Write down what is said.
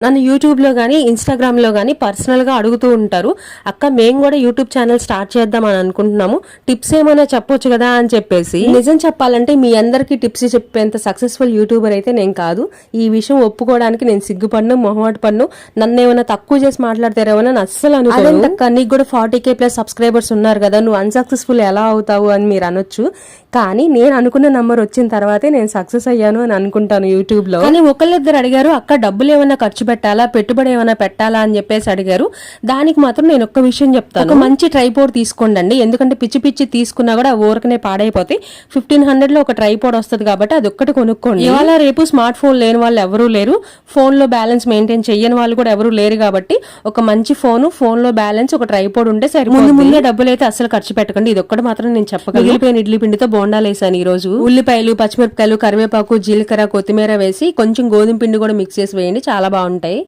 నన్ను యూట్యూబ్లో కానీ ఇన్స్టాగ్రామ్లో కానీ పర్సనల్గా అడుగుతూ ఉంటారు. అక్క మేము కూడా యూట్యూబ్ ఛానల్ స్టార్ట్ చేద్దామని అనుకుంటున్నాము, టిప్స్ ఏమైనా చెప్పొచ్చు కదా అని చెప్పేసి. నిజం చెప్పాలంటే మీ అందరికీ టిప్స్ చెప్పేంత సక్సెస్ఫుల్ యూట్యూబర్ అయితే నేను కాదు. ఈ విషయం ఒప్పుకోవడానికి నేను సిగ్గుపడ్ను, మొహమాట పన్ను. నన్ను ఏమైనా తక్కువ చేసి మాట్లాడతారేమో అని అస్సలు అనుకోను. అక్క నీకు కూడా 40K+ సబ్స్క్రైబర్స్ ఉన్నారు కదా, నువ్వు అన్సక్సెస్ఫుల్ ఎలా అవుతావు అని మీరు అనొచ్చు. కానీ నేను అనుకున్న నంబర్ వచ్చిన తర్వాతే నేను సక్సెస్ అయ్యాను అని అనుకుంటాను యూట్యూబ్లో. కానీ ఒకళ్ళిద్దరు అడిగారు, అక్క డబ్బులు ఏమైనా ఖర్చు పెట్టాలా, పెట్టుబడి ఏమైనా పెట్టాలా అని చెప్పేసి అడిగారు. దానికి మాత్రం నేను ఒక్క విషయం చెప్తాను. ఒక మంచి ట్రైపోర్డ్ తీసుకోండి. ఎందుకంటే పిచ్చి పిచ్చి తీసుకున్నా కూడా ఊరకనే పాడైపోతాయి. 1500లో ఒక ట్రైపోర్డ్ వస్తుంది కాబట్టి అది ఒక్కటి కొనుక్కోండి. ఇవాళ రేపు స్మార్ట్ ఫోన్ లేని వాళ్ళు ఎవరూ లేరు, ఫోన్ లో బ్యాలెన్స్ మెయింటైన్ చెయ్యని వాళ్ళు కూడా ఎవరూ లేరు. కాబట్టి ఒక మంచి ఫోన్ లో బ్యాలెన్స్, ఒక ట్రైపోర్డ్ ఉంటే సరిపోతుంది. ముందే డబ్బులు అయితే అసలు ఖర్చు పెట్టకండి. ఇది ఒక్కటి మాత్రం నేను చెప్పగలను. మిగిలిపోయిన ఇడ్లీ పిండితో బోండాలు వేసాను ఈ రోజు. ఉల్లిపాయలు, పచ్చిమిరపకాయలు, కరివేపాకు, జీలకర్ర, కొత్తిమీర వేసి కొంచెం గోధుమ పిండి కూడా మిక్స్ చేసి వేయండి, చాలా బాగుంటాయి.